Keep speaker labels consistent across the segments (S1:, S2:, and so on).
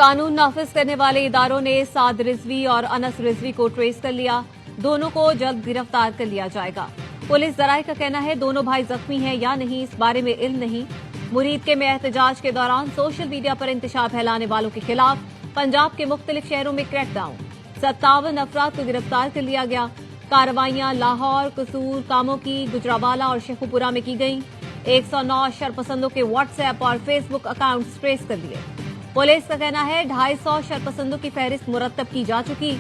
S1: قانون نافذ کرنے والے اداروں نے سعد رضوی اور انس رضوی کو ٹریس کر لیا. دونوں کو جلد گرفتار کر لیا جائے گا. پولیس ذرائع کا کہنا ہے دونوں بھائی زخمی ہیں یا نہیں اس بارے میں علم نہیں. مرید کے میں احتجاج کے دوران سوشل میڈیا پر انتشار پھیلانے والوں کے خلاف پنجاب کے مختلف شہروں میں کریک ڈاؤن. 57 افراد کو گرفتار کر لیا گیا. کارروائیاں لاہور، قصور، کاموں کی، گجرانوالہ اور شیخوپورہ میں کی گئیں. 109 شرپسندوں کے واٹس ایپ اور فیس بک اکاؤنٹس ٹریس کر لیے. پولیس کا کہنا ہے 250 شرپسندوں کی فہرست مرتب کی جا چکی.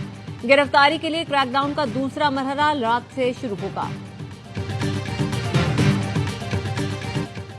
S1: گرفتاری کے لیے کریک ڈاؤن کا دوسرا مرحلہ رات سے شروع ہوگا.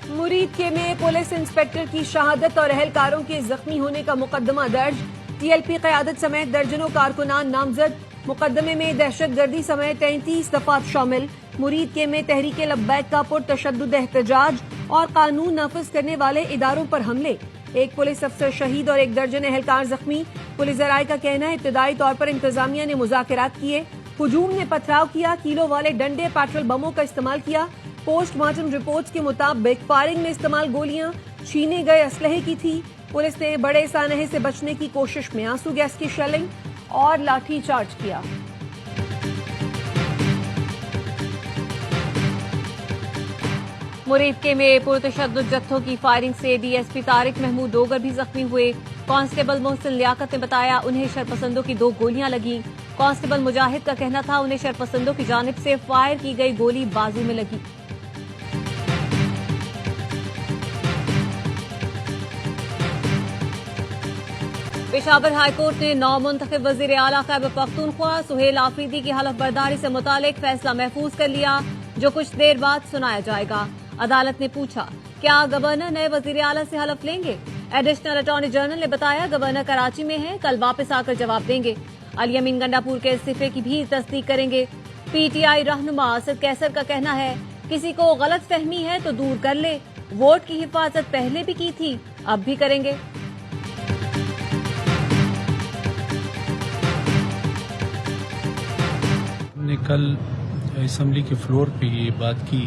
S1: مرید کے میں پولیس انسپکٹر کی شہادت اور اہلکاروں کے زخمی ہونے کا مقدمہ درج. ٹی ایل پی قیادت سمیت درجنوں کارکنان نامزد. مقدمے میں دہشت گردی سمیت 33 دفعات شامل. مرید کے میں تحریک لبیک کا پرتشدد احتجاج اور قانون نافذ کرنے والے اداروں پر حملے. ایک پولیس افسر شہید اور 1 درجن اہلکار زخمی. پولیس ذرائع کا کہنا ہے ابتدائی طور پر انتظامیہ نے مذاکرات کیے. ہجوم نے پتھراؤ کیا، کیلوں والے ڈنڈے، پیٹرول بموں کا استعمال کیا. پوسٹ مارٹم رپورٹس کے مطابق فائرنگ میں استعمال گولیاں چھینے گئے اسلحے کی تھی. پولیس نے بڑے سانحے سے بچنے کی کوشش میں آنسو گیس کی شیلنگ اور لاٹھی چارج کیا. مرید کے میں پرتشدد جتھوں کی فائرنگ سے D S P Tariq Mahmood Dogar بھی زخمی ہوئے. کانسٹیبل محسن لیاقت نے بتایا انہیں شرپسندوں کی 2 گولیاں لگیں. کانسٹیبل مجاہد کا کہنا تھا انہیں شرپسندوں کی جانب سے فائر کی گئی گولی بازو میں لگی. پشاور ہائی کورٹ نے نو منتخب وزیر اعلیٰ خیبر پختونخوا سہیل آفریدی کی حلف برداری سے متعلق فیصلہ محفوظ کر لیا جو کچھ دیر بعد سنایا جائے گا. عدالت نے پوچھا کیا گورنر نئے وزیر اعلیٰ سے حلف لیں گے. ایڈیشنل اٹارنی جنرل نے بتایا گورنر کراچی میں ہیں، کل واپس آ کر جواب دیں گے. علی امین گنڈاپور کے استعفے کی بھی تصدیق کریں گے. پی ٹی آئی رہنما اسد کیسر کا کہنا ہے کسی کو غلط فہمی ہے تو دور کر لے. ووٹ کی حفاظت پہلے بھی کی تھی، اب بھی کریں گے.
S2: نے کل اسمبلی کے فلور پہ یہ بات کی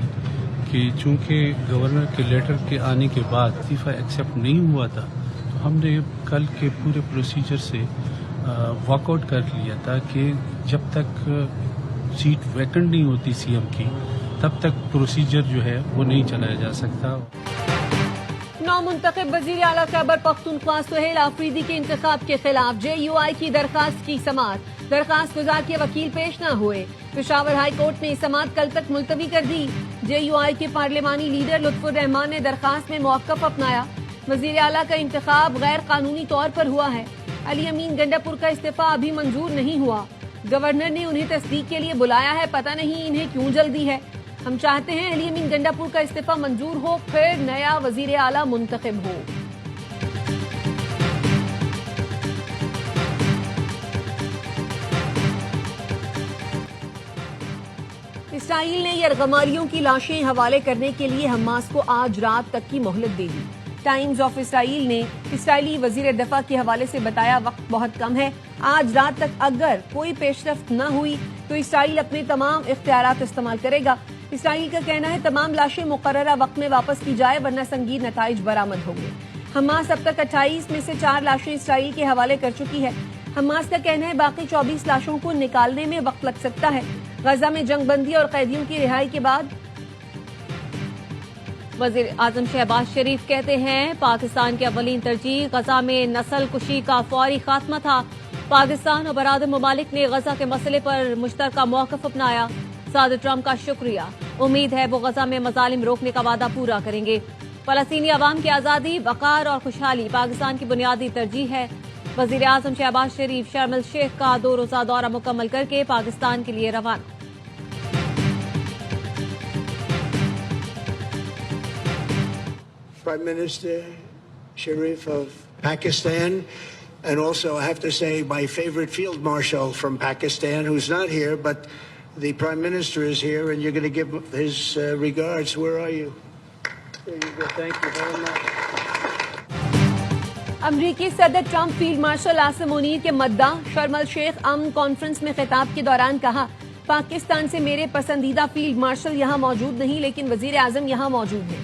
S2: کہ چونکہ گورنر کے لیٹر کے آنے کے بعد استعفیٰ ایکسیپٹ نہیں ہوا تھا تو ہم نے کل کے پورے پروسیجر سے واک آؤٹ کر لیا تھا کہ جب تک سیٹ ویکنٹ نہیں ہوتی سی ایم کی تب تک پروسیجر جو ہے وہ نہیں چلایا جا سکتا.
S1: نو منتخب وزیر اعلیٰ خیبر پختونخوا سہیل آفریدی کے انتخاب کے خلاف جے یو آئی کی درخواست کی سماعت. درخواست گزار کے وکیل پیش نہ ہوئے. پشاور ہائی کورٹ نے سماعت کل تک ملتوی کر دی. جے یو آئی کے پارلیمانی لیڈر لطف الرحمان نے درخواست میں موقف اپنایا. وزیر اعلیٰ کا انتخاب غیر قانونی طور پر ہوا ہے. علی امین گنڈاپور کا استعفیٰ ابھی منظور نہیں ہوا. گورنر نے انہیں تصدیق کے لیے بلایا ہے، پتہ نہیں انہیں کیوں جلدی ہے. ہم چاہتے ہیں علی امین گنڈاپور کا استعفیٰ منظور ہو پھر نیا وزیر اعلیٰ منتخب ہو. اسرائیل نے یرغمالیوں کی لاشیں حوالے کرنے کے لیے حماس کو آج رات تک کی مہلت دے دی. ٹائمز آف اسرائیل نے اسرائیلی وزیر دفاع کے حوالے سے بتایا وقت بہت کم ہے. آج رات تک اگر کوئی پیش رفت نہ ہوئی تو اسرائیل اپنے تمام اختیارات استعمال کرے گا. اسرائیل کا کہنا ہے تمام لاشیں مقررہ وقت میں واپس کی جائے ورنہ سنگین نتائج برآمد ہوں گے. حماس اب تک 28 میں سے 4 لاشیں اسرائیل کے حوالے کر چکی ہے. حماس کا کہنا ہے باقی 24 لاشوں کو نکالنے میں وقت لگ سکتا ہے. غزہ میں جنگ بندی اور قیدیوں کی رہائی کے بعد وزیر اعظم شہباز شریف کہتے ہیں پاکستان کی اولین ترجیح غزہ میں نسل کشی کا فوری خاتمہ تھا. پاکستان اور برادر ممالک نے غزہ کے مسئلے پر مشترکہ موقف اپنایا. صدر ٹرمپ کا شکریہ. امید ہے وہ غزہ میں مظالم روکنے کا وعدہ پورا کریں گے. فلسطینی عوام کی آزادی، وقار اور خوشحالی پاکستان کی بنیادی ترجیح ہے. وزیر اعظم شہباز شریف شرم الشیخ کا 2 روزہ دورہ مکمل کر کے پاکستان کے لیے روانہ.
S3: Prime Minister Sharif of Pakistan, and also I have to say my favorite field marshal from Pakistan who's not here, but the Prime Minister is here and you're going to give his regards. Where are you? There you go. Thank you very much.
S1: امریکی صدر Trump field marshal Asim Munir کے مداح شرم الشیخ امن conference میں خطاب کے دوران کہا پاکستان سے میرے پسندیدہ فیلڈ مارشل یہاں موجود نہیں لیکن وزیر اعظم یہاں موجود ہیں.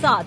S1: 7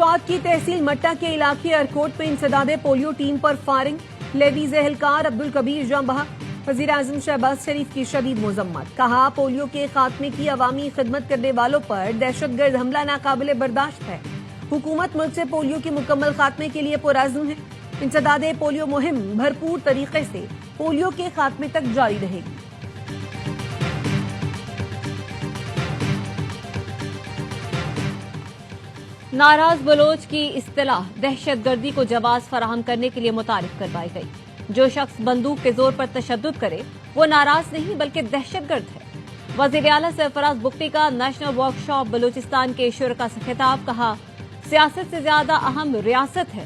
S1: سوات کی تحصیل مٹا کے علاقے ارکوٹ میں انسداد پولیو ٹیم پر فائرنگ، لیڈیز اہلکار عبدالکبیر جاں بحق۔ وزیر اعظم شہباز شریف کی شدید مذمت، کہا پولیو کے خاتمے کی عوامی خدمت کرنے والوں پر دہشت گرد حملہ ناقابل برداشت ہے۔ حکومت ملک سے پولیو کے مکمل خاتمے کے لیے پرعزم ہے۔ انسداد پولیو مہم بھرپور طریقے سے پولیو کے خاتمے تک جاری رہے گی۔
S4: ناراض بلوچ کی اصطلاح دہشت گردی کو جواز فراہم کرنے کے لیے متعارف کروائی گئی۔ جو شخص بندوق کے زور پر تشدد کرے وہ ناراض نہیں بلکہ دہشت گرد ہے۔ وزیر اعلیٰ سرفراز بگٹی کا نیشنل ورک شاپ بلوچستان کے شرکاء سے خطاب، کہا سیاست سے زیادہ اہم ریاست ہے۔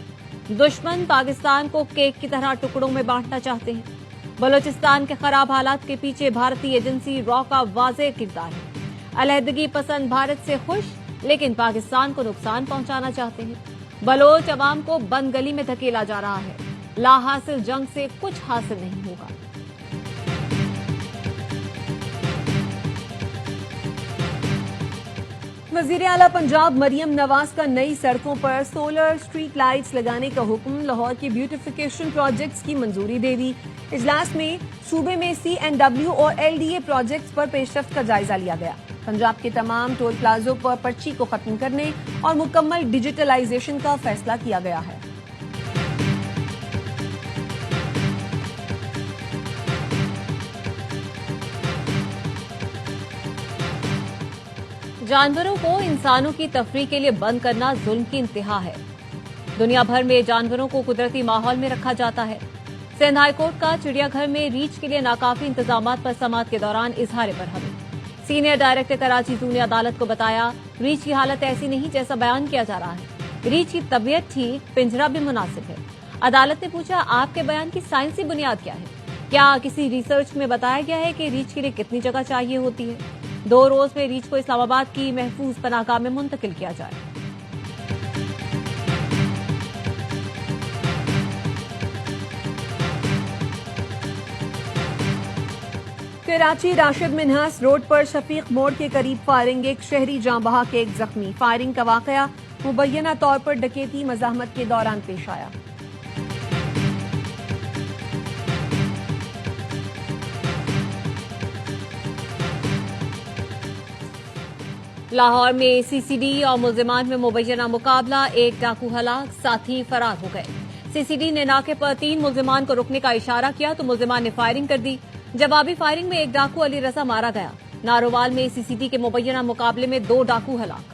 S4: دشمن پاکستان کو کیک کی طرح ٹکڑوں میں بانٹنا چاہتے ہیں۔ بلوچستان کے خراب حالات کے پیچھے بھارتی ایجنسی را کا واضح کردار ہے۔ علیحدگی پسند بھارت سے خوش لیکن پاکستان کو نقصان پہنچانا چاہتے ہیں۔ بلوچ عوام کو بند گلی میں دھکیلا جا رہا ہے۔ لا حاصل جنگ سے کچھ حاصل نہیں ہوگا۔
S1: وزیر اعلیٰ پنجاب مریم نواز کا نئی سڑکوں پر سولر اسٹریٹ لائٹس لگانے کا حکم، لاہور کے بیوٹیفیکیشن پروجیکٹس کی منظوری دے دی۔ اجلاس میں صوبے میں CNW اور LDA پروجیکٹس پر پیش رفت کا جائزہ لیا گیا۔ پنجاب کے تمام ٹول پلازوں پر پرچی کو ختم کرنے اور مکمل ڈیجیٹلائزیشن کا فیصلہ کیا گیا ہے۔
S4: جانوروں کو انسانوں کی تفریح کے لیے بند کرنا ظلم کی انتہا ہے۔ دنیا بھر میں جانوروں کو قدرتی ماحول میں رکھا جاتا ہے۔ سندھ ہائی کورٹ کا چڑیا گھر میں ریچھ کے لیے ناکافی انتظامات پر سماعت کے دوران اظہار برہمی۔ سینئر ڈائریکٹر کراچی زون نے عدالت کو بتایا ریچھ کی حالت ایسی نہیں جیسا بیان کیا جا رہا ہے۔ ریچھ کی طبیعت ٹھیک، پنجرا بھی مناسب ہے۔ عدالت نے پوچھا آپ کے بیان کی سائنسی بنیاد کیا ہے؟ کیا کسی ریسرچ میں بتایا گیا ہے کہ ریچھ کے لیے کتنی جگہ چاہیے ہوتی ہے؟ 2 روز میں ریچھ کو اسلام آباد کی محفوظ پناہ گاہ میں منتقل کیا جائے۔
S1: کراچی راشد منہاس روڈ پر شفیق موڑ کے قریب فائرنگ، ایک شہری جاں بحق، ایک زخمی۔ فائرنگ کا واقعہ مبینہ طور پر ڈکیتی مزاحمت کے دوران پیش آیا۔
S4: لاہور میں CCD اور ملزمان میں مبینہ مقابلہ، ایک ڈاکو ہلاک، ساتھی فرار ہو گئے۔ CCD نے ناکے پر 3 ملزمان کو رکنے کا اشارہ کیا تو ملزمان نے فائرنگ کر دی۔ جوابی فائرنگ میں ایک ڈاکو علی رضا مارا گیا۔ نارووال میں CCD کے مبینہ مقابلے میں 2 ڈاکو ہلاک۔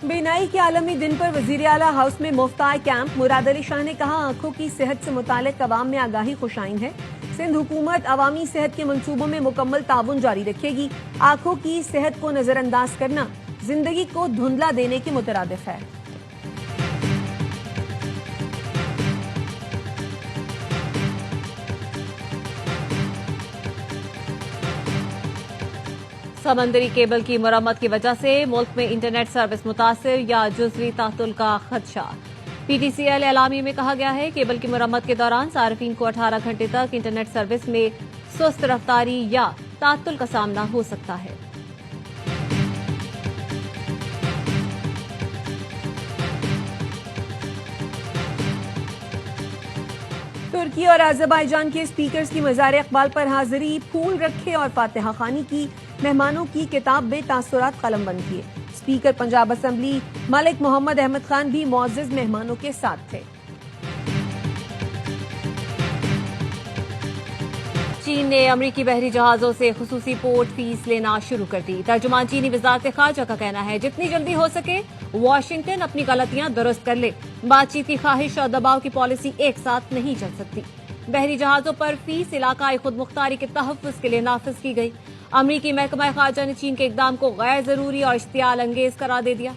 S1: بینائی کے عالمی دن پر وزیر اعلیٰ ہاؤس میں مفتاح کیمپ، مراد علی شاہ نے کہا آنکھوں کی صحت سے متعلق عوام میں آگاہی خوشائند ہے۔ سندھ حکومت عوامی صحت کے منصوبوں میں مکمل تعاون جاری رکھے گی۔ آنکھوں کی صحت کو نظر انداز کرنا زندگی کو دھندلا دینے کے مترادف ہے۔
S4: سمندری کیبل کی مرمت کی وجہ سے ملک میں انٹرنیٹ سروس متاثر یا جزوی تعطل کا خدشہ۔ PTCL اعلامیے میں کہا گیا ہے کیبل کی مرمت کے دوران صارفین کو 18 گھنٹے تک انٹرنیٹ سروس میں سست رفتاری یا تعطل کا سامنا ہو سکتا ہے۔
S1: ترکی اور آذربائیجان کے اسپیکرز کی مزار اقبال پر حاضری، پھول رکھے اور فاتحہ خوانی کی، مہمانوں کی کتاب بے تاثرات قلم بند کیے۔ اسپیکر پنجاب اسمبلی ملک محمد احمد خان بھی معزز مہمانوں کے ساتھ تھے۔
S4: چین نے امریکی بحری جہازوں سے خصوصی پورٹ فیس لینا شروع کر دی۔ ترجمان چینی وزارت خارجہ کا کہنا ہے جتنی جلدی ہو سکے واشنگٹن اپنی غلطیاں درست کر لے۔ بات چیت کی خواہش اور دباؤ کی پالیسی ایک ساتھ نہیں چل سکتی۔ بحری جہازوں پر فیس علاقائی خود مختاری کے تحفظ کے لیے نافذ کی گئی۔ امریکی محکمہ خارجہ نے چین کے اقدام کو غیر ضروری اور اشتعال انگیز قرار دے دیا۔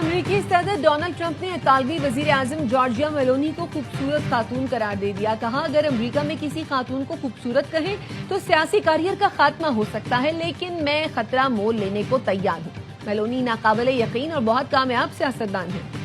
S1: امریکی صدر ڈونلڈ ٹرمپ نے اطالوی وزیر اعظم جارجیا میلونی کو خوبصورت خاتون قرار دے دیا. کہا اگر امریکہ میں کسی خاتون کو خوبصورت کہیں تو سیاسی کیریئر کا خاتمہ ہو سکتا ہے، لیکن میں خطرہ مول لینے کو تیار ہوں. میلونی ناقابل یقین اور بہت کامیاب سیاستدان ہیں.